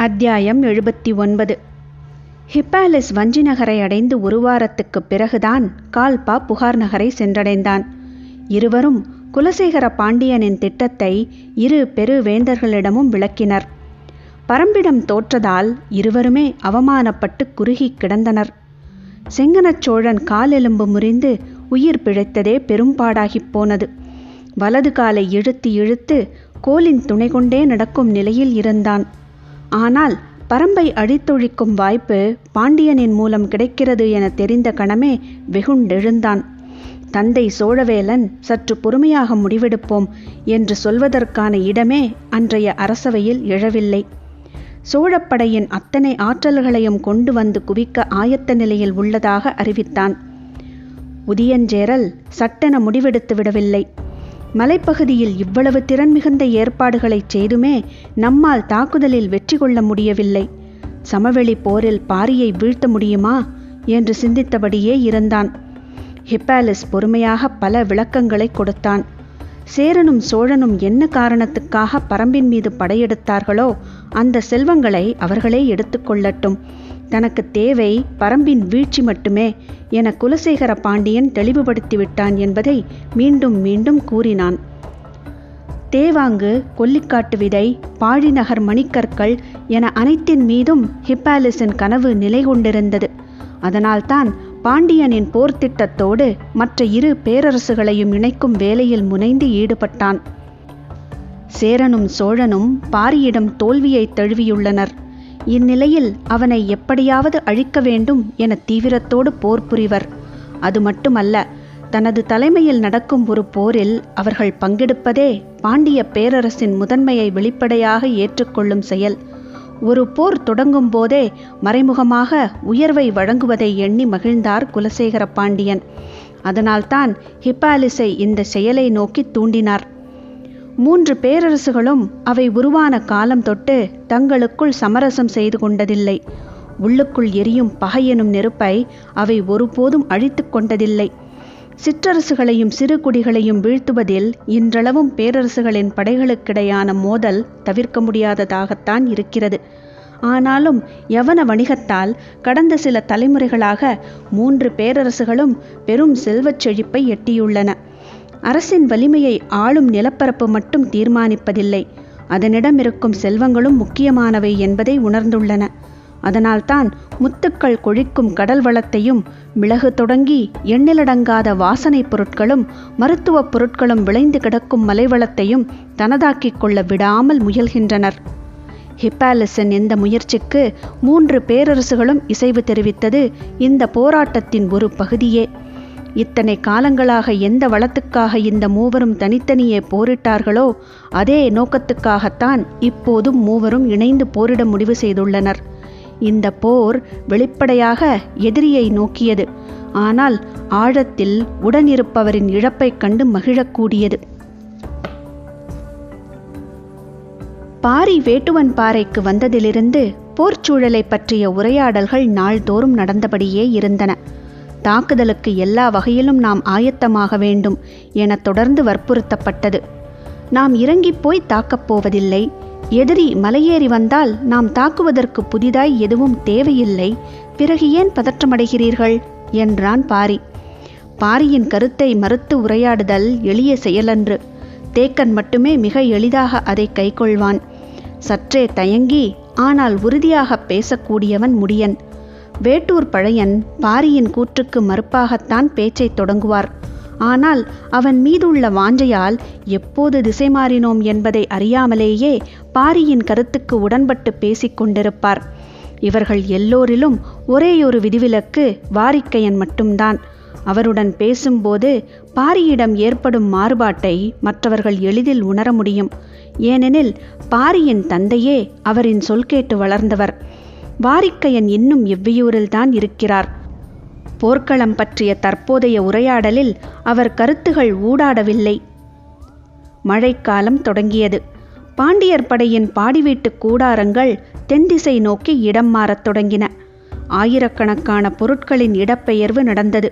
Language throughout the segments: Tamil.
அத்தியாயம் 79. ஹிப்பாலிஸ் வஞ்சி நகரை அடைந்து ஒரு வாரத்துக்குப் பிறகுதான் கால்பா புகார் நகரை சென்றடைந்தான். இருவரும் குலசேகர பாண்டியனின் திட்டத்தை இரு பெரு வேந்தர்களிடமும் விளக்கினர். பரம்பிடம் தோற்றதால் இருவருமே அவமானப்பட்டு குறுகி கிடந்தனர். செங்கனச் சோழன் காலெலும்பு முறிந்து உயிர் பிழைத்ததே பெரும்பாடாகிப் போனது. வலது காலை இழுத்து இழுத்து கோலின் துணை கொண்டே நடக்கும் நிலையில் இருந்தான். ஆனால் பரம்பை அழித்தொழிக்கும் வாய்ப்பு பாண்டியனின் மூலம் கிடைக்கிறது என தெரிந்த கணமே வெகுண்டெழுந்தான். தந்தை சோழவேலன் சற்று பொறுமையாக முடிவெடுப்போம் என்று சொல்வதற்கான இடமே அன்றைய அரசவையில் எழவில்லை. சோழப்படையின் அத்தனை ஆற்றல்களையும் கொண்டு வந்து குவிக்க ஆயத்த நிலையில் உள்ளதாக அறிவித்தான். உதியஞ்சேரல் சட்டென முடிவெடுத்து விடவில்லை. மலைப்பகுதியில் இவ்வளவு திறன் மிகுந்த ஏற்பாடுகளை செய்துமே நம்மால் தாக்குதலில் வெற்றி கொள்ள முடியவில்லை. சமவெளி போரில் பாரியை வீழ்த்த முடியுமா என்று சிந்தித்தபடியே இருந்தான். ஹிப்பாலிஸ் பொறுமையாக பல விளக்கங்களை கொடுத்தான். சேரனும் சோழனும் என்ன காரணத்துக்காக பரம்பின் மீது படையெடுத்தார்களோ அந்த செல்வங்களை அவர்களே எடுத்துக்கொள்ளட்டும். தனக்கு தேவை பரம்பின் வீழ்ச்சி மட்டுமே என குலசேகர பாண்டியன் தெளிவுபடுத்திவிட்டான் என்பதை மீண்டும் மீண்டும் கூறினான். தேவாங்கு, கொல்லிக்காட்டு விதை, பாழிநகர் மணிக்கற்கள் என அனைத்தின் மீதும் ஹிப்பாலிஸின் கனவு நிலை கொண்டிருந்தது. அதனால்தான் பாண்டியனின் போர் திட்டத்தோடு மற்ற இரு பேரரசுகளையும் இணைக்கும் வேலையில் முனைந்து ஈடுபட்டான். சேரனும் சோழனும் பாரியிடம் தோல்வியை தழுவியுள்ளனர். இந்நிலையில் அவனை எப்படியாவது அழிக்க வேண்டும் என தீவிரத்தோடு போர் புரிவர். அது மட்டுமல்ல, தனது தலைமையில் நடக்கும் ஒரு போரில் அவர்கள் பங்கெடுப்பதே பாண்டிய பேரரசின் முதன்மையை வெளிப்படையாக ஏற்றுக்கொள்ளும் செயல். ஒரு போர் தொடங்கும் போதே மறைமுகமாக உயர்வை வழங்குவதை எண்ணி மகிழ்ந்தார் குலசேகர பாண்டியன். அதனால்தான் ஹிப்பாலிஸை இந்த செயலை நோக்கி தூண்டினார். 3 பேரரசுகளும் அவை உருவான காலம் தொட்டு தங்களுக்குள் சமரசம் செய்து கொண்டதில்லை. உள்ளுக்குள் எரியும் பகையெனும் நெருப்பை அவை ஒருபோதும் அழித்து கொண்டதில்லை. சிற்றரசுகளையும் சிறு குடிகளையும் வீழ்த்துவதில் இன்றளவும் பேரரசுகளின் படைகளுக்கிடையான மோதல் தவிர்க்க முடியாததாகத்தான் இருக்கிறது. ஆனாலும் யவன வணிகத்தால் கடந்த சில தலைமுறைகளாக 3 பேரரசுகளும் பெரும் செல்வச் செழிப்பை எட்டியுள்ளன. அரசின் வலிமையை ஆளும் நிலப்பரப்பு மட்டும் தீர்மானிப்பதில்லை, அதனிடம் இருக்கும் செல்வங்களும் முக்கியமானவை என்பதை உணர்ந்துள்ளன. அதனால்தான் முத்துக்கள் கொழிக்கும் கடல் வளத்தையும், மிளகு தொடங்கி எண்ணிலடங்காத வாசனைப் பொருட்களும் மருத்துவப் பொருட்களும் விளைந்து கிடக்கும் மலைவளத்தையும் தனதாக்கிக் கொள்ள விடாமல் முயல்கின்றனர். ஹிப்பாலிஸின் இந்த முயற்சிக்கு 3 பேரரசுகளும் இசைவு தெரிவித்தது இந்த போராட்டத்தின் ஒரு பகுதியே. இத்தனை காலங்களாக எந்த வளத்துக்காக இந்த மூவரும் தனித்தனியே போரிட்டார்களோ அதே நோக்கத்துக்காகத்தான் இப்போதும் மூவரும் இணைந்து போரிட முடிவு செய்துள்ளனர். இந்த போர் வெளிப்படையாக எதிரியை நோக்கியது, ஆனால் ஆழத்தில் உடனிருப்பவரின் இழப்பைக் கண்டு மகிழக்கூடியது. பாரி வேட்டுவன் பாறைக்கு வந்ததிலிருந்து போர்ச்சூழலை பற்றிய உரையாடல்கள் நாள்தோறும் நடந்தபடியே இருந்தன. தாக்குதலுக்கு எல்லா வகையிலும் நாம் ஆயத்தமாக வேண்டும் என தொடர்ந்து வற்புறுத்தப்பட்டது. நாம் இறங்கிப் போய் தாக்கப் போவதில்லை. எதிரி மலையேறி வந்தால் நாம் தாக்குவதற்கு புதிதாய் எதுவும் தேவையில்லை. பிறகு ஏன் பதற்றமடைகிறீர்கள் என்றான் பாரி. பாரியின் கருத்தை மறுத்து உரையாடுதல் எளிய செயலன்று. தேக்கன் மட்டுமே மிக எளிதாக அதை கைக்கொள்வான். சற்றே தயங்கி ஆனால் உறுதியாக பேசக்கூடியவன் முடியன். வேட்டூர் பழையன் பாரியின் கூற்றுக்கு மறுப்பாகத்தான் பேச்சை தொடங்குவார். ஆனால் அவன் மீதுள்ள வாஞ்சையால் எப்போது திசை மாறினோம் என்பதை அறியாமலேயே பாரியின் கருத்துக்கு உடன்பட்டு பேசிக்கொண்டிருப்பார். இவர்கள் எல்லோரிலும் ஒரேயொரு விதிவிலக்கு வாரிக்கையன் மட்டும்தான். அவருடன் பேசும்போது பாரியிடம் ஏற்படும் மாறுபாட்டை மற்றவர்கள் எளிதில் உணர முடியும். ஏனெனில் பாரியின் தந்தையே அவரின் சொல் கேட்டு வளர்ந்தவர். வாரிக்கையன் இன்னும் எவ்வியூரில்தான் இருக்கிறார். போர்க்களம் பற்றிய தற்போதைய உரையாடலில் அவர் கருத்துகள் ஊடாடவில்லை. மழைக்காலம் தொடங்கியது. பாண்டியர் படையின் பாடிவீட்டு கூடாரங்கள் தென்திசை நோக்கி இடம் மாறத் தொடங்கின. ஆயிரக்கணக்கான பொருட்களின் இடப்பெயர்வு நடந்தது.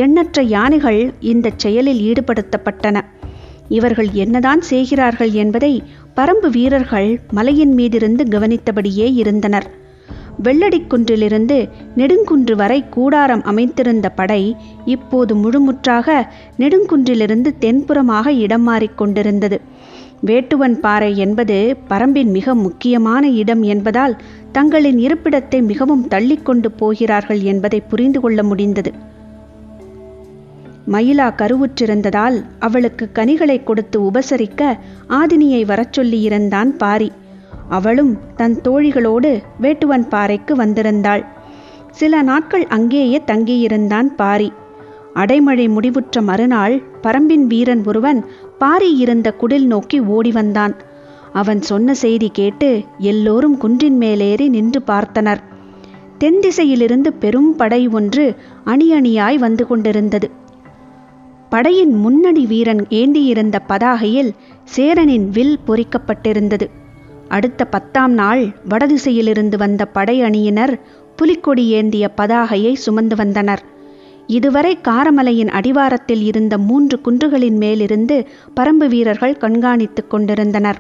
எண்ணற்ற யானைகள் இந்த செயலில் ஈடுபடுத்தப்பட்டன. இவர்கள் என்னதான் செய்கிறார்கள் என்பதை பரம்பு வீரர்கள் மலையின் மீதிருந்து கவனித்தபடியே இருந்தனர். வெள்ளடிக்குன்றிலிருந்து நெடுங்குன்று வரை கூடாரம் அமைத்திருந்த படை இப்போது முழுமுற்றாக நெடுங்குன்றிலிருந்து தென்புறமாக இடம் மாறிக்கொண்டிருந்தது. வேட்டுவன் பாறை என்பது பரம்பின் மிக முக்கியமான இடம் என்பதால் தங்களின் இருப்பிடத்தை மிகவும் தள்ளிக்கொண்டு போகிறார்கள் என்பதை புரிந்து கொள்ள முடிந்தது. மயிலா கருவுற்றிருந்ததால் அவளுக்கு கனிகளை கொடுத்து உபசரிக்க ஆதினியை வரச் சொல்லியிருந்தான் பாரி. அவளும் தன் தோழிகளோடு வேட்டுவன் பாறைக்கு வந்திருந்தாள். சில நாட்கள் அங்கேயே தங்கியிருந்தான் பாரி. அடைமழை முடிவுற்ற மறுநாள் பரம்பின் வீரன் ஒருவன் பாரி இருந்த குடில் நோக்கி ஓடி வந்தான். அவன் சொன்ன செய்தி கேட்டு எல்லோரும் குன்றின் மேலேறி நின்று பார்த்தனர். தென் திசையிலிருந்து பெரும் படை ஒன்று அணி அணியாய் வந்து கொண்டிருந்தது. படையின் முன்னணி வீரன் ஏந்தியிருந்த பதாகையில் சேரனின் வில் பொறிக்கப்பட்டிருந்தது. அடுத்த 10ஆம் நாள் வடதிசையிலிருந்து வந்த படை அணியினர் புலிக்கொடி ஏந்திய பதாகையை சுமந்து வந்தனர். இதுவரை காரமலையின் அடிவாரத்தில் இருந்த 3 குன்றுகளின் மேலிருந்து பரம்பு வீரர்கள் கண்காணித்துக் கொண்டிருந்தனர்.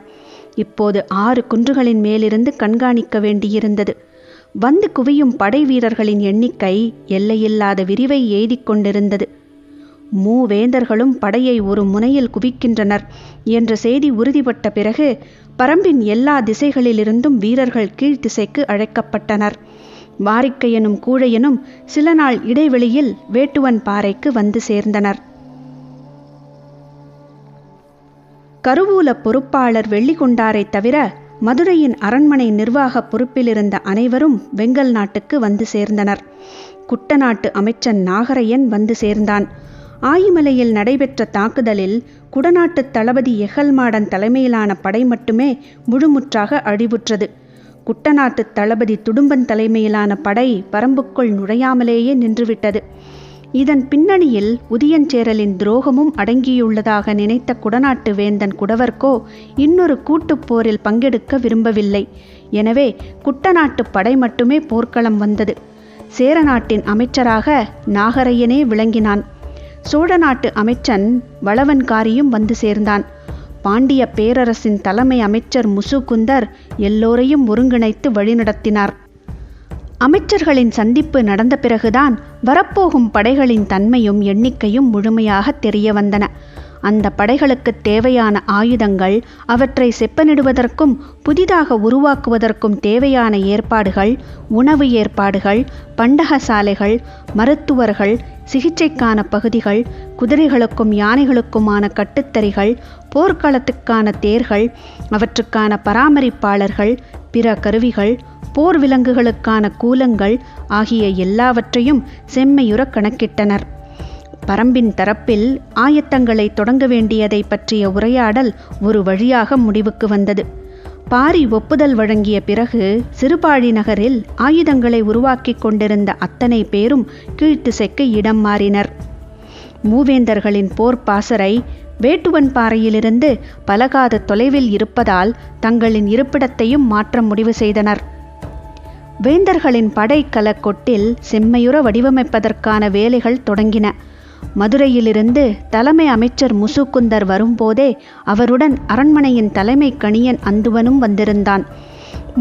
இப்போது 6 குன்றுகளின் மேலிருந்து கண்காணிக்க வேண்டியிருந்தது. வந்து குவியும் படை வீரர்களின் எண்ணிக்கை எல்லையில்லாத விரிவை எய்திக் கொண்டிருந்தது. மூவேந்தர்களும் படையை ஒரு முனையில் குவிக்கின்றனர் என்ற செய்தி உறுதிப்பட்ட பிறகு பரம்பின் எல்லா திசைகளிலிருந்தும் வீரர்கள் கீழ்த்திசைக்கு அழைக்கப்பட்டனர். வாரிக்கையனும் கூழையனும் சில நாள் இடைவெளியில் வேட்டுவன் பாறைக்கு வந்து சேர்ந்தனர். கருவூல பொறுப்பாளர் வெள்ளிகொண்டாரை தவிர மதுரையின் அரண்மனை நிர்வாக பொறுப்பிலிருந்த அனைவரும் வெங்கல் நாட்டுக்கு வந்து சேர்ந்தனர். குட்டநாட்டு அமைச்சன் நாகரையன் வந்து சேர்ந்தான். ஆயிமலையில் நடைபெற்ற தாக்குதலில் குடநாட்டு தளபதி எகல்மாடன் தலைமையிலான படை மட்டுமே முழுமுற்றாக அழிவுற்றது. குட்டநாட்டு தளபதி துடும்பன் தலைமையிலான படை பரம்புக்குள் நுழையாமலேயே நின்றுவிட்டது. இதன் பின்னணியில் உதியஞ்சேரலின் துரோகமும் அடங்கியுள்ளதாக நினைத்த குடநாட்டு வேந்தன் குடவர்கோ இன்னொரு கூட்டுப் போரில் பங்கெடுக்க விரும்பவில்லை. எனவே குட்டநாட்டு படை மட்டுமே போர்க்களம் வந்தது. சேரநாட்டின் அமைச்சராக நாகரையனே விளங்கினான். சோழ நாட்டு அமைச்சன் வளவன்காரியும் வந்து சேர்ந்தான். பாண்டிய பேரரசின் தலைமை அமைச்சர் முசுகுந்தர் எல்லோரையும் ஒருங்கிணைத்து வழிநடத்தினார். அமைச்சர்களின் சந்திப்பு நடந்த பிறகுதான் வரப்போகும் படைகளின் தன்மையும் எண்ணிக்கையும் முழுமையாக தெரிய வந்தன. அந்த படைகளுக்கு தேவையான ஆயுதங்கள், அவற்றை செப்பனிடுவதற்கும் புதிதாக உருவாக்குவதற்கும் தேவையான ஏற்பாடுகள், உணவு ஏற்பாடுகள், பண்டகசாலைகள், மருத்துவர்கள், சிகிச்சைக்கான பகுதிகள், குதிரைகளுக்கும் யானைகளுக்குமான கட்டுத்தறிகள், போர்க்களத்துக்கான தேர்கள், அவற்றுக்கான பராமரிப்பாளர்கள், பிற கருவிகள், போர் விலங்குகளுக்கான கூலங்கள் ஆகிய எல்லாவற்றையும் செம்மையுற கணக்கிட்டனர். பரம்பின் தரப்பில் ஆயத்தங்களை தொடங்க வேண்டியதை பற்றிய உரையாடல் ஒரு வழியாக முடிவுக்கு வந்தது. பாரி ஒப்புதல் வழங்கிய பிறகு சிறுபாழி நகரில் ஆயுதங்களை உருவாக்கி கொண்டிருந்த அத்தனை பேரும் கீழ்த்திசைக்கு இடம் மாறினர். மூவேந்தர்களின் போர் பாசறை வேட்டுவன் பாறையிலிருந்து பலகாத தொலைவில் இருப்பதால் தங்களின் இருப்பிடத்தையும் மாற்ற முடிவு செய்தனர். வேந்தர்களின் படை கலக்கொட்டில் செம்மையுற வடிவமைப்பதற்கான வேலைகள் தொடங்கின. மதுரையிலிருந்து தலைமை அமைச்சர் முசுகுந்தர் வரும்போதே அவருடன் அரண்மனையின் தலைமை கணியன் அந்துவனும் வந்திருந்தான்.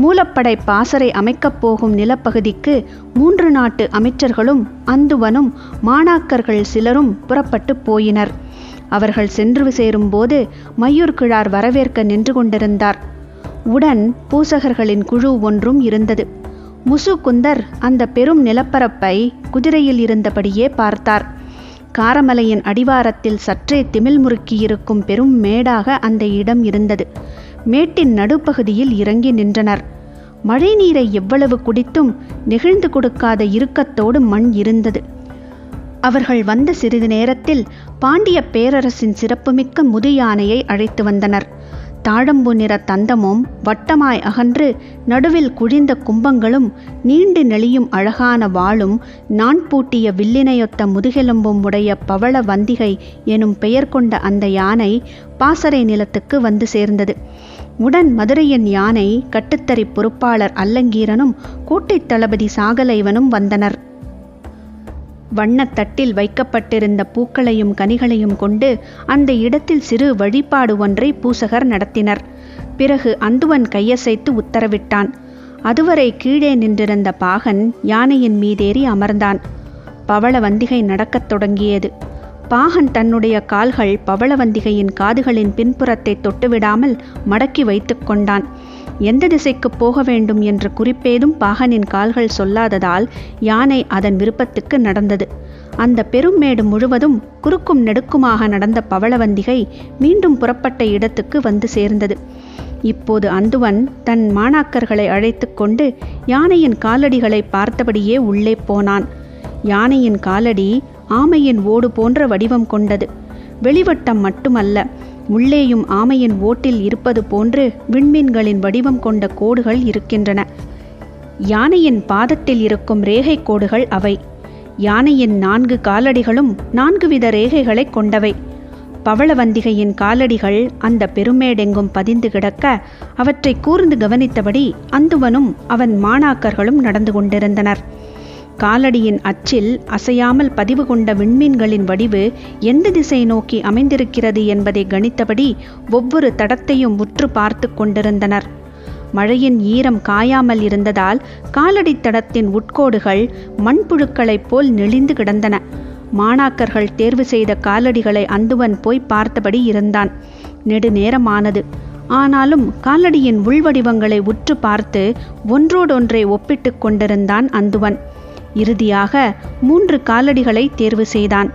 மூலப்படை பாசறை அமைக்கப் போகும் நிலப்பகுதிக்கு 3 நாட்டு அமைச்சர்களும் அந்துவனும் மாணாக்கர்கள் சிலரும் புறப்பட்டு போயினர். அவர்கள் சென்று சேரும்போது மையூர்கிழார் வரவேற்க நின்று கொண்டிருந்தார். உடன் பூசகர்களின் குழு ஒன்றும் இருந்தது. முசுகுந்தர் அந்த பெரும் நிலப்பரப்பை குதிரையில் இருந்தபடியே பார்த்தார். காரமலையின் அடிவாரத்தில் சற்றே திமில் முறுக்கியிருக்கும் பெரும் மேடாக அந்த இடம் இருந்தது. மேட்டின் நடுப்பகுதியில் இறங்கி நின்றனர். மழை நீரை எவ்வளவு குடித்தும் நெகிழ்ந்து கொடுக்காத இறுக்கத்தோடு மண் இருந்தது. அவர்கள் வந்த சிறிது நேரத்தில் பாண்டிய பேரரசின் சிறப்புமிக்க முதுயானையை அழைத்து வந்தனர். தாழம்பு நிற தந்தமும் வட்டமாய் அகன்று நடுவில் குழிந்த கும்பங்களும் நீண்டு நெளியும் அழகான வாளும் நான் பூட்டிய வில்லினையொத்த முதுகெலும்பும் உடைய பவள வந்திகை எனும் பெயர் கொண்ட அந்த யானை பாசறை நிலத்துக்கு வந்து சேர்ந்தது. உடன் மதுரையின் யானை கட்டுத்தறி பொறுப்பாளர் அல்லங்கீரனும் கோட்டை தளபதி சாகலைவனும் வந்தனர். வண்ணத்தட்டில் வைக்கப்பட்டிருந்த பூக்களையும் கனிகளையும் கொண்டு அந்த இடத்தில் சிறு வழிபாடு ஒன்றை பூசகர் நடத்தினர். பிறகு அந்துவன் கையசைத்து உத்தரவிட்டான். அதுவரை கீழே நின்றிருந்த பாகன் யானையின் மீதேறி அமர்ந்தான். பவளவந்திகை நடக்கத் தொடங்கியது. பாகன் தன்னுடைய கால்கள் பவளவந்திகையின் காதுகளின் பின்புறத்தை தொட்டுவிடாமல் மடக்கி வைத்து கொண்டான். எந்த திசைக்கு போக வேண்டும் என்ற குறிப்பேதும் பாகனின் கால்கள் சொல்லாததால் யானை அதன் விருப்பத்துக்கு நடந்தது. அந்த பெரும்மேடு முழுவதும் குறுக்கும் நெடுக்குமாக நடந்த பவளவந்திகை மீண்டும் புறப்பட்ட இடத்துக்கு வந்து சேர்ந்தது. இப்போது அந்துவன் தன் மாணாக்கர்களை அழைத்து கொண்டு யானையின் காலடிகளை பார்த்தபடியே உள்ளே போனான். யானையின் காலடி ஆமையின் ஓடு போன்ற வடிவம் கொண்டது. வெளிவட்டம் மட்டுமல்ல, உள்ளேயும் ஆமையின் ஓட்டில் இருப்பது போன்று விண்மீன்களின் வடிவம் கொண்ட கோடுகள் இருக்கின்றன. யானையின் பாதத்தில் இருக்கும் ரேகை கோடுகள் அவை. யானையின் 4 காலடிகளும் 4 வித ரேகைகளை கொண்டவை. பவளவந்திகையின் காலடிகள் அந்த பெருமேடெங்கும் பதிந்து கிடக்க அவற்றை கூர்ந்து கவனித்தபடி அந்துவனும் அவன் மாணாக்கர்களும் நடந்து கொண்டிருந்தனர். காலடியின் அச்சில் அசையாமல் பதிவு கொண்ட விண்மீன்களின் வடிவு எந்த திசை நோக்கி அமைந்திருக்கிறது என்பதை கணித்தபடி ஒவ்வொரு தடத்தையும் உற்று பார்த்து கொண்டிருந்தனர். மழையின் ஈரம் காயாமல் இருந்ததால் காலடி தடத்தின் உட்கோடுகள் மண்புழுக்களைப் போல் நெளிந்து கிடந்தன. மாணாக்கர்கள் தேர்வு செய்த காலடிகளை அந்துவன் போய் பார்த்தபடி இருந்தான். நெடுநேரமானது. ஆனாலும் காலடியின் உள்வடிவங்களை உற்று பார்த்து ஒன்றோடொன்றை ஒப்பிட்டு கொண்டிருந்தான் அந்துவன். இறுதியாக 3 காலடிகளை தேர்வு செய்தான்.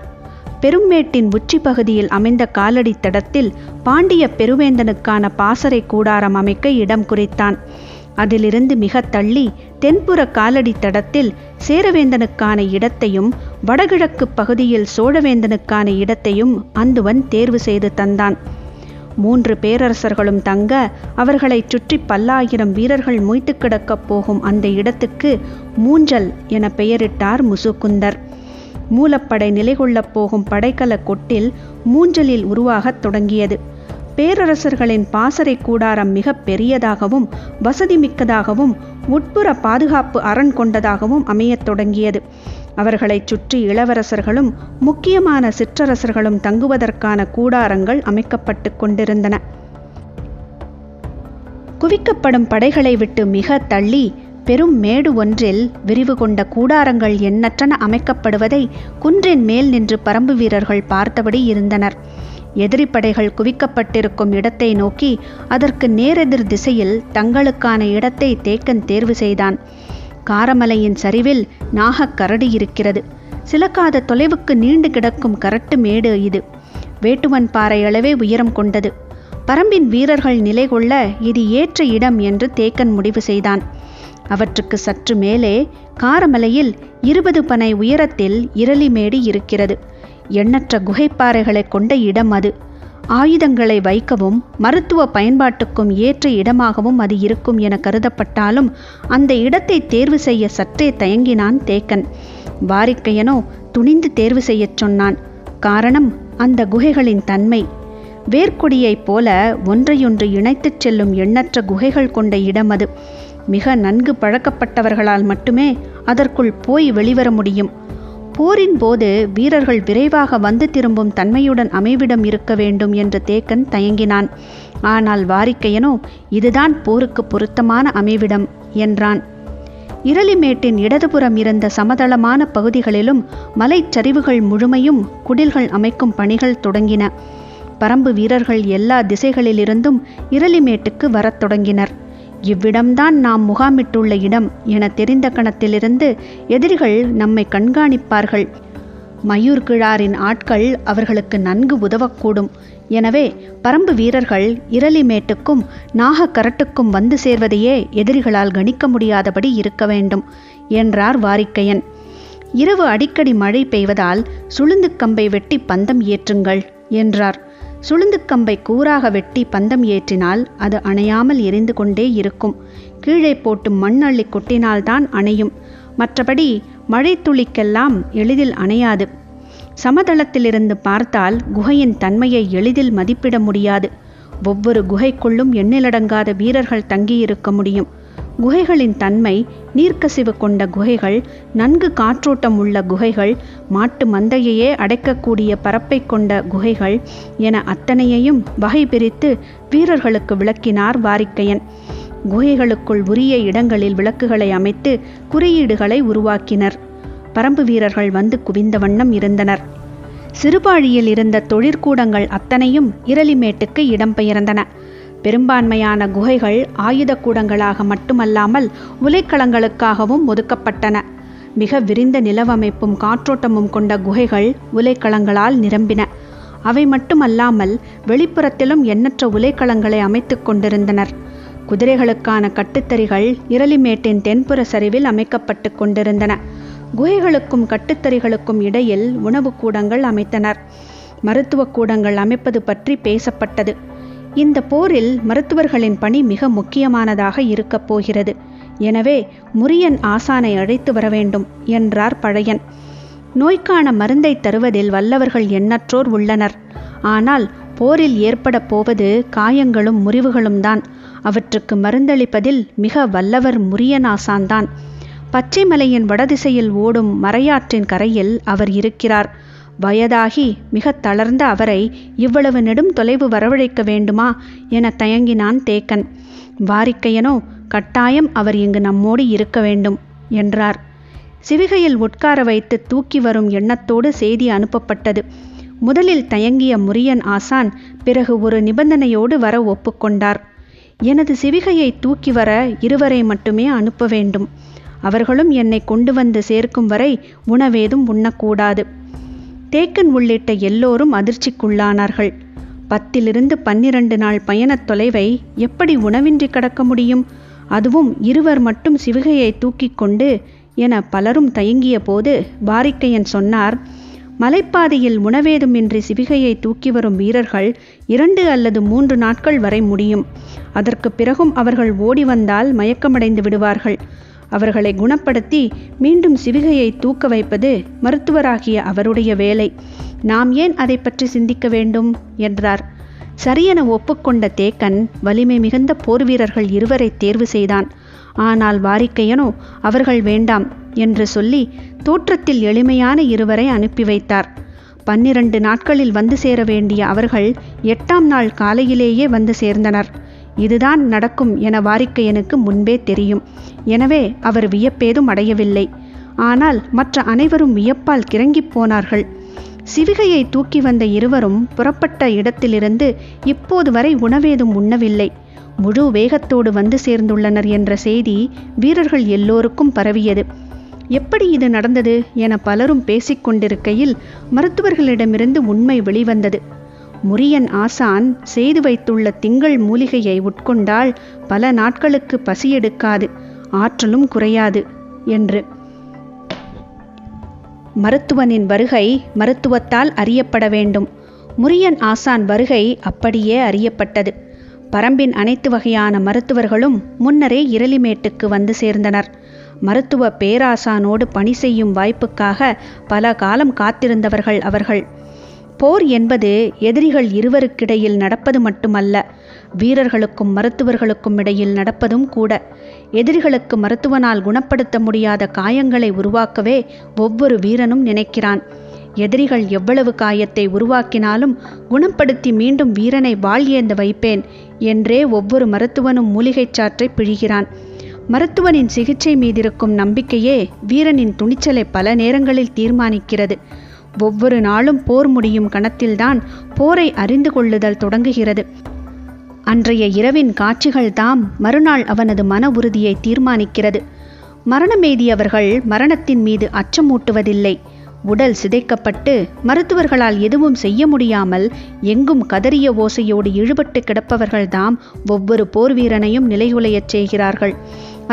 பெரும்மேட்டின் உச்சி பகுதியில் அமைந்த காலடி தடத்தில் பாண்டிய பெருவேந்தனுக்கான பாசறை கூடாரம் அமைக்க இடம் குறித்தான். அதிலிருந்து மிக தள்ளி தென்புற காலடி தடத்தில் சேரவேந்தனுக்கான இடத்தையும் வடகிழக்கு பகுதியில் சோழவேந்தனுக்கான இடத்தையும் அந்துவன் தேர்வு செய்து தந்தான். 3 பேரரசர்களும் தங்க அவர்களை சுற்றி பல்லாயிரம் வீரர்கள் மொய்த்து கிடக்கப் போகும் அந்த இடத்துக்கு மூஞ்சல் என பெயரிட்டார் முசுகுந்தர். மூலப்படை நிலை கொள்ளப் போகும் படைக்கல கொட்டில் மூஞ்சலில் உருவாகத் தொடங்கியது. பேரரசர்களின் பாசறை கூடாரம் மிக பெரியதாகவும் வசதி மிக்கதாகவும் உட்புற பாதுகாப்பு அரண் கொண்டதாகவும் அமையத் தொடங்கியது. அவர்களை சுற்றி இளவரசர்களும் முக்கியமான சிற்றரசர்களும் தங்குவதற்கான கூடாரங்கள் அமைக்கப்பட்டு கொண்டிருந்தன. குவிக்கப்படும் படைகளை விட்டு மிக தள்ளி பெரும் மேடு ஒன்றில் விரிவு கொண்ட கூடாரங்கள் எண்ணற்றன அமைக்கப்படுவதை குன்றின் மேல் நின்று பரம்பு வீரர்கள் பார்த்தபடி இருந்தனர். எதிரி படைகள் குவிக்கப்பட்டிருக்கும் இடத்தை நோக்கி அதற்கு நேரெதிர் திசையில் தங்களுக்கான இடத்தை தேக்கன் தேர்வு செய்தான். காரமலையின் சரிவில் நாகக்கரடி இருக்கிறது. சிலக்காத தொலைவுக்கு நீண்டு கிடக்கும் கரட்டு மேடு இது. வேட்டுவன் பாறை அளவே உயரம் கொண்டது. பரம்பின் வீரர்கள் நிலை கொள்ள இது ஏற்ற இடம் என்று தேக்கன் முடிவு செய்தான். அவற்றுக்கு சற்று மேலே காரமலையில் 20 பனை உயரத்தில் இரளிமேடு இருக்கிறது. எண்ணற்ற குகைப்பாறைகளை கொண்ட இடம் அது. ஆயுதங்களை வைக்கவும் மருத்துவ பயன்பாட்டுக்கும் ஏற்ற இடமாகவும் அது இருக்கும் என கருதப்பட்டாலும் அந்த இடத்தை தேர்வு செய்ய சற்றே தயங்கினான் தேக்கன். வாரிக்கையனோ துணிந்து தேர்வு செய்யச் சொன்னான். காரணம் அந்த குகைகளின் தன்மை. வேர்க்கொடியைப் போல ஒன்றையொன்று இணைத்துச் செல்லும் எண்ணற்ற குகைகள் கொண்ட இடம் அது. மிக நன்கு பழக்கப்பட்டவர்களால் மட்டுமே அதற்குள் போய் வெளிவர முடியும். போரின் போது வீரர்கள் விரைவாக வந்து திரும்பும் தன்மையுடன் அமைவிடம் இருக்க வேண்டும் என்று தேக்கன் தயங்கினான். ஆனால் வாரிக்கையனோ இதுதான் போருக்கு பொருத்தமான அமைவிடம் என்றான். இரளிமேட்டின் இடதுபுறம் இருந்த சமதளமான பகுதிகளிலும் மலைச்சரிவுகள் முழுமையும் குடில்கள் அமைக்கும் பணிகள் தொடங்கின. பரம்பு வீரர்கள் எல்லா திசைகளிலிருந்தும் இரளிமேட்டுக்கு வரத் தொடங்கினர். இவ்விடம்தான் நாம் முகாமிட்டுள்ள இடம் என தெரிந்த கணத்திலிருந்து எதிரிகள் நம்மை கண்காணிப்பார்கள். மயூர் கிழாரின் ஆட்கள் அவர்களுக்கு நன்கு உதவக்கூடும். எனவே பரம்பு வீரர்கள் இரளிமேட்டுக்கும் நாகக்கரட்டுக்கும் வந்து சேர்வதையே எதிரிகளால் கணிக்க முடியாதபடி இருக்க வேண்டும் என்றார் வாரிக்கையன். இரவு அடிக்கடி மழை பெய்வதால் சுளுந்துக்கம்பை வெட்டி பந்தம் ஏற்றுங்கள் என்றார். சுளுந்துக்கம்பை கூறாக வெட்டி பந்தம் ஏற்றினால் அது அணையாமல் எரிந்து கொண்டே இருக்கும். கீழே போட்டு மண் அள்ளி கொட்டினால்தான் அணையும். மற்றபடி மழை துளிக்கெல்லாம் எளிதில் அணையாது. சமதளத்திலிருந்து பார்த்தால் குகையின் தன்மையை எளிதில் மதிப்பிட முடியாது. ஒவ்வொரு குகைக்குள்ளும் எண்ணிலடங்காத வீரர்கள் தங்கியிருக்க முடியும். குகைகளின் தன்மை, நீர்க்கசிவு கொண்ட குகைகள், நன்கு காற்றோட்டம் உள்ள குகைகள், மாட்டு மந்தையையே அடைக்கக்கூடிய பரப்பை கொண்ட குகைகள் என அத்தனையையும் வகை பிரித்து வீரர்களுக்கு விளக்கினார் வாரிக்கையன். குகைகளுக்குள் உரிய இடங்களில் விளக்குகளை அமைத்து குறியீடுகளை உருவாக்கினர். பரம்பு வீரர்கள் வந்து குவிந்த வண்ணம் இருந்தனர். சிறுபாழியில் இருந்த தொழிற்கூடங்கள் அத்தனையும் இரளிமேட்டுக்கு இடம்பெயர்ந்தன. பெரும்பான்மையான குகைகள் ஆயுத கூடங்களாக மட்டுமல்லாமல் உலைக்களங்களுக்காகவும் ஒதுக்கப்பட்டன. மிக விரிந்த நிலவமைப்பும் காற்றோட்டமும் கொண்ட குகைகள் உலைக்களங்களால் நிரம்பின. அவை மட்டுமல்லாமல் வெளிப்புறத்திலும் எண்ணற்ற உலைக்களங்களை அமைத்து கொண்டிருந்தனர். குதிரைகளுக்கான கட்டுத்தறிகள் இரளிமேட்டின் தென்புற சரிவில் அமைக்கப்பட்டு கொண்டிருந்தன. குகைகளுக்கும் கட்டுத்தறிகளுக்கும் இடையில் உணவு கூடங்கள் அமைத்தனர். மருத்துவ கூடங்கள் அமைப்பது பற்றி பேசப்பட்டது. இந்த போரில் மருத்துவர்களின் பணி மிக முக்கியமானதாக இருக்கப் போகிறது. எனவே முரியன் ஆசானை அழைத்து வர வேண்டும் என்றார் பழையன். நோய்க்கான மருந்தை தருவதில் வல்லவர்கள் எண்ணற்றோர் உள்ளனர். ஆனால் போரில் ஏற்பட போவது காயங்களும் முறிவுகளும் தான். அவற்றுக்கு மருந்தளிப்பதில் மிக வல்லவர் முரியன் ஆசான்தான். பச்சைமலையின் வடதிசையில் ஓடும் மறையாற்றின் கரையில் அவர் இருக்கிறார். வயதாகி மிக தளர்ந்த அவரை இவ்வளவு நெடும் தொலைவு வரவழைக்க வேண்டுமா என தயங்கினான் தேக்கன். வாரிக்கையனோ கட்டாயம் அவர் இங்கு நம்மோடு இருக்க வேண்டும் என்றார். சிவிகையில் உட்கார வைத்து தூக்கி வரும் எண்ணத்தோடு செய்தி அனுப்பப்பட்டது. முதலில் தயங்கிய முரியன் ஆசான் பிறகு ஒரு நிபந்தனையோடு வர ஒப்புக்கொண்டார். எனது சிவிகையை தூக்கி வர இருவரை மட்டுமே அனுப்ப வேண்டும். அவர்களும் என்னை கொண்டு வந்து சேர்க்கும் வரை உணவேதும் உண்ணக்கூடாது. தேக்கன் உள்ளிட்ட எல்லோரும் அதிர்ச்சிக்குள்ளானார்கள். 10 to 12 நாள் பயணத் தொலைவை எப்படி உணவின்றி கடக்க முடியும்? அதுவும் இருவர் மட்டும் சிவிகையை தூக்கி கொண்டு என பலரும் தயங்கிய போது வாரிக்கையன் சொன்னார், மலைப்பாதையில் உணவேதுமின்றி சிவிகையை தூக்கி வரும் வீரர்கள் 2 அல்லது 3 நாட்கள் வரை முடியும். அதற்கு பிறகும் அவர்கள் ஓடி வந்தால் மயக்கமடைந்து விடுவார்கள். அவர்களை குணப்படுத்தி மீண்டும் சிவிகையை தூக்க வைப்பது மருத்துவராகிய அவருடைய வேலை. நாம் ஏன் அதை பற்றி சிந்திக்க வேண்டும் என்றார். சரியென ஒப்புக்கொண்ட தேக்கன் வலிமை மிகுந்த போர் வீரர்கள் 2 தேர்வு செய்தான். ஆனால் வாரிக்கையனோ அவர்கள் வேண்டாம் என்று சொல்லி தோற்றத்தில் எளிமையான 2 அனுப்பி வைத்தார். 12 நாட்களில் வந்து சேர வேண்டிய அவர்கள் 8ஆம் நாள் காலையிலேயே வந்து சேர்ந்தனர். இதுதான் நடக்கும் என வாரிக்கையனுக்கு முன்பே தெரியும். எனவே அவர் வியப்பேதும் அடையவில்லை. ஆனால் மற்ற அனைவரும் வியப்பால் கிறங்கிப் போனார்கள். சிவிகையை தூக்கி வந்த 2 புறப்பட்ட இடத்திலிருந்து இப்போது வரை உணவேதும் உண்ணவில்லை. முழு வேகத்தோடு வந்து சேர்ந்துள்ளனர் என்ற செய்தி வீரர்கள் எல்லோருக்கும் பரவியது. எப்படி இது நடந்தது என பலரும் பேசிக்கொண்டிருக்கையில் மருத்துவர்களிடமிருந்து உண்மை வெளிவந்தது. முரியன் ஆசான் செய்து வைத்துள்ள திங்கள் மூலிகையை உட்கொண்டால் பல நாட்களுக்கு பசியெடுக்காது, ஆற்றலும் குறையாது என்று. மருத்துவனின் வருகை மருத்துவத்தால் அறியப்பட வேண்டும். முரியன் ஆசான் வருகை அப்படியே அறியப்பட்டது. பரம்பின் அனைத்து வகையான மருத்துவர்களும் முன்னரே இரளிமேட்டுக்கு வந்து சேர்ந்தனர். மருத்துவ பேராசானோடு பணி செய்யும் வாய்ப்புக்காக பல காலம் காத்திருந்தவர்கள் அவர்கள். போர் என்பது எதிரிகள் 2 நடப்பது மட்டுமல்ல, வீரர்களுக்கும் மருத்துவர்களுக்கும் இடையில் நடப்பதும் கூட. எதிரிகளுக்கு மருத்துவனால் குணப்படுத்த முடியாத காயங்களை உருவாக்கவே ஒவ்வொரு வீரனும் நினைக்கிறான். எதிரிகள் எவ்வளவு காயத்தை உருவாக்கினாலும் குணப்படுத்தி மீண்டும் வீரனை வாள் ஏந்த வைப்பேன் என்றே ஒவ்வொரு மருத்துவனும் மூலிகைச் சாற்றை பிழிகிறான். மருத்துவனின் சிகிச்சை மீதிருக்கும் நம்பிக்கையே வீரனின் துணிச்சலை பல நேரங்களில் தீர்மானிக்கிறது. ஒவ்வொரு நாளும் போர் முடியும் கணத்தில்தான் போரை அறிந்து கொள்ளுதல் தொடங்குகிறது. அன்றைய இரவின் காட்சிகள்தாம் மறுநாள் அவனது மன உறுதியை தீர்மானிக்கிறது. மரணமேதியவர்கள் மரணத்தின் மீது அச்சமூட்டுவதில்லை. உடல் சிதைக்கப்பட்டு மருத்துவர்களால் எதுவும் செய்ய முடியாமல் எங்கும் கதறிய ஓசையோடு இழுபட்டு கிடப்பவர்கள்தாம் ஒவ்வொரு போர் வீரனையும் நிலைகுலையச் செய்கிறார்கள்.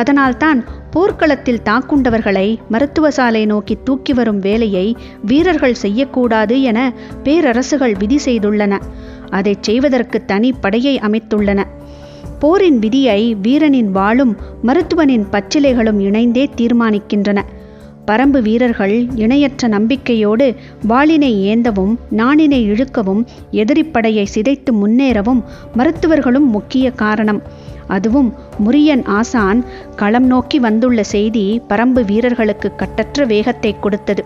அதனால்தான் போர்க்களத்தில் தாக்குண்டவர்களை மருத்துவசாலை நோக்கி தூக்கி வரும் வேலையை வீரர்கள் செய்யக்கூடாது என பேரரசுகள் விதி செய்துள்ளன. அதை செய்வதற்கு தனி படையை அமைத்துள்ளன. போரின் விதியை வீரனின் வாளும் மருத்துவனின் பச்சிலைகளும் இணைந்தே தீர்மானிக்கின்றன. பரம்பு வீரர்கள் இணையற்ற நம்பிக்கையோடு வாளினை ஏந்தவும் நாணினை இழுக்கவும் எதிரிப்படையை சிதைத்து முன்னேறவும் மருத்துவர்களும் முக்கிய காரணம். அதுவும் முரியன் ஆசான் களம் நோக்கி வந்துள்ள செய்தி பரம்பு வீரர்களுக்கு கட்டற்ற வேகத்தை கொடுத்தது.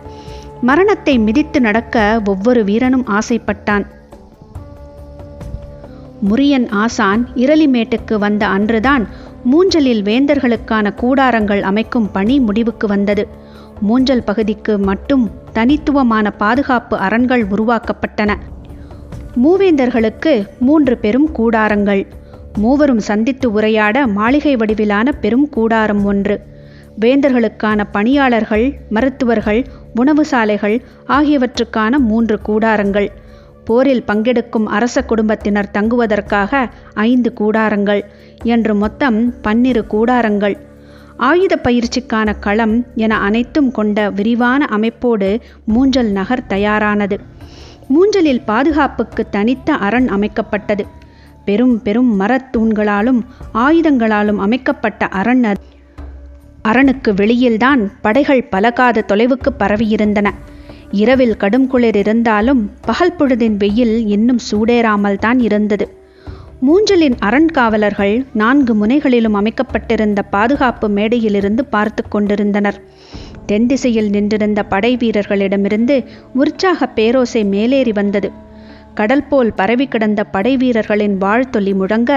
மரணத்தை மிதித்து நடக்க ஒவ்வொரு வீரனும் ஆசைப்பட்டான். முரியன் ஆசான் இரளிமேட்டுக்கு வந்த அன்றுதான் மூஞ்சலில் வேந்தர்களுக்கான கூடாரங்கள் அமைக்கும் பணி முடிவுக்கு வந்தது. மூஞ்சல் பகுதிக்கு மட்டும் தனித்துவமான பாதுகாப்பு அரண்கள் உருவாக்கப்பட்டன. மூவேந்தர்களுக்கு 3 பெரும் கூடாரங்கள், மூவரும் சந்தித்து உரையாட மாளிகை வடிவிலான பெரும் கூடாரம் ஒன்று, வேந்தர்களுக்கான பணியாளர்கள், மருத்துவர்கள், உணவு சாலைகள் ஆகியவற்றுக்கான 3 கூடாரங்கள், போரில் பங்கெடுக்கும் அரச குடும்பத்தினர் தங்குவதற்காக 5 கூடாரங்கள் என்று மொத்தம் 12 கூடாரங்கள், ஆயுத பயிற்சிக்கான களம் என அனைத்தும் கொண்ட விரிவான அமைப்போடு மூஞ்சல் நகர் தயாரானது. மூஞ்சலில் பாதுகாப்புக்கு தனித்த அரண் அமைக்கப்பட்டது. பெரும் பெரும் மரத்தூண்களாலும் ஆயுதங்களாலும் அமைக்கப்பட்ட அரண். அரணுக்கு வெளியில்தான் படைகள் பலகாத தொலைவுக்கு பரவியிருந்தன. இரவில் கடும் குளிர் இருந்தாலும் பகல் பொழுதின் வெயில் இன்னும் சூடேறாமல் தான் இருந்தது. மூஞ்சலின் அரண்காவலர்கள் 4 முனைகளிலும் அமைக்கப்பட்டிருந்த பாதுகாப்பு மேடையிலிருந்து பார்த்து கொண்டிருந்தனர். தென் திசையில் நின்றிருந்த படை வீரர்களிடமிருந்து உற்சாக பேரோசை மேலேறி வந்தது. கடல் போல் பரவி கிடந்த படை வீரர்களின் வாழ்த்தொலி முழங்க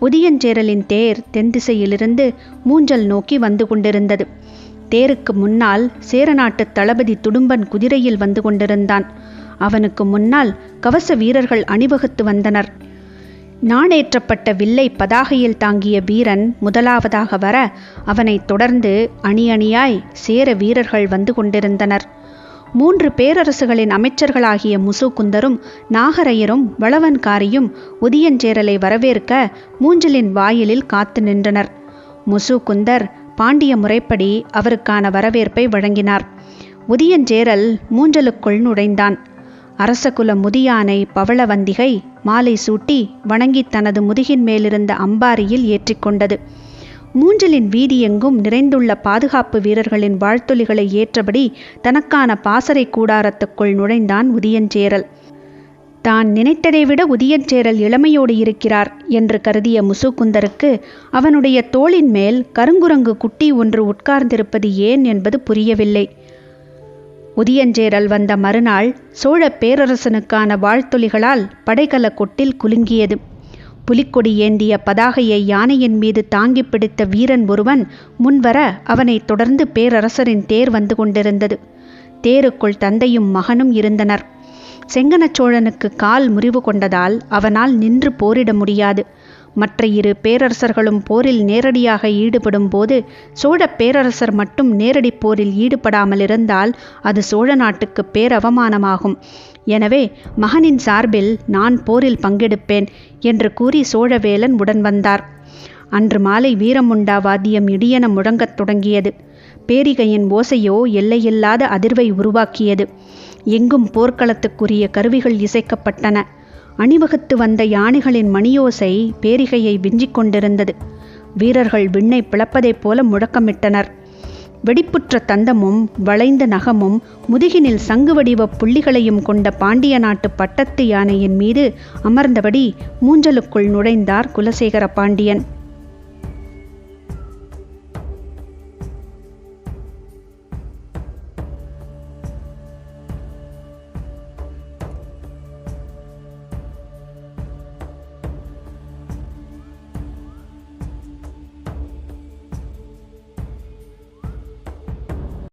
உதியஞ்சேரலின் தேர் தென் திசையிலிருந்து மூஞ்சல் நோக்கி வந்து கொண்டிருந்தது. தேருக்கு முன்னால் சேரநாட்டு தளபதி துடும்பன் குதிரையில் வந்து கொண்டிருந்தான். அவனுக்கு முன்னால் கவச வீரர்கள் அணிவகுத்து வந்தனர். நாணேற்றப்பட்ட வில்லை பதாகையில் தாங்கிய வீரன் முதலாவதாக வர அவனை தொடர்ந்து அணி அணியாய் சேர வீரர்கள் வந்து கொண்டிருந்தனர். 3 பேரரசுகளின் அமைச்சர்களாகிய முசுகுந்தரும் நாகரையரும் வளவன்காரியும் உதியஞ்சேரலை வரவேற்க மூஞ்சலின் வாயிலில் காத்து நின்றனர். முசுகுந்தர் பாண்டிய முறைப்படி அவருக்கான வரவேற்பை வழங்கினார். உதியஞ்சேரல் மூஞ்சலுக்குள் நுழைந்தான். அரசகுல முதியானை பவளவந்திகை மாலை சூட்டி வணங்கி தனது முதுகின் மேலிருந்த அம்பாரியில் ஏற்றிக்கொண்டது. மூஞ்சலின் வீதி எங்கும் நிறைந்துள்ள பாதுகாப்பு வீரர்களின் வாழ்த்தொலிகளை ஏற்றபடி தனக்கான பாசறை கூடாரத்துக்குள் நுழைந்தான் உதியஞ்சேரல். தான் நினைத்ததை விட உதியஞ்சேரல் இளமையோடு இருக்கிறார் என்று கருதிய முசுகுந்தருக்கு அவனுடைய தோளின் மேல் கருங்குரங்கு குட்டி ஒன்று உட்கார்ந்திருப்பது ஏன் என்பது புரியவில்லை. உதியஞ்சேரல் வந்த மறுநாள் சோழ பேரரசனுக்கான வாழ்த்தொலிகளால் படைக்கல கொட்டில் குலுங்கியது. புலிக்கொடி ஏந்திய பதாகையை யானையின் மீது தாங்கி பிடித்த வீரன் ஒருவன் முன்வர அவனை தொடர்ந்து பேரரசரின் தேர் வந்து கொண்டிருந்தது. தேருக்குள் தந்தையும் மகனும் இருந்தனர். செங்கனச் சோழனுக்கு கால் முறிவு கொண்டதால் அவனால் நின்று போரிட முடியாது. மற்ற 2 பேரரசர்களும் போரில் நேரடியாக ஈடுபடும் போது சோழ பேரரசர் மட்டும் நேரடி போரில் ஈடுபடாமல் இருந்தால் அது சோழ நாட்டுக்கு பேரவமானமாகும். எனவே மகனின் சார்பில் நான் போரில் பங்கெடுப்பேன் என்று கூறி சோழவேலன் உடன் வந்தார். அன்று மாலை வீரமுண்டா வாத்தியம் இடியென முழங்கத் தொடங்கியது. பேரிகையின் ஓசையோ எல்லையில்லாத அதிர்வை உருவாக்கியது. எங்கும் போர்க்களத்துக்குரிய கருவிகள் இசைக்கப்பட்டன. அணிவகுத்து வந்த யானைகளின் மணியோசை பேரிகையை விஞ்சிக் கொண்டிருந்தது. வீரர்கள் விண்ணை பிளப்பதைப் போல முழக்கமிட்டனர். வெடிப்புற்ற தந்தமும் வளைந்த நகமும் முதுகினில் சங்கு வடிவ புள்ளிகளையும் கொண்ட பாண்டிய நாட்டு பட்டத்து யானையின் மீது அமர்ந்தபடி மூஞ்சலுக்குள் நுழைந்தார் குலசேகர பாண்டியன்.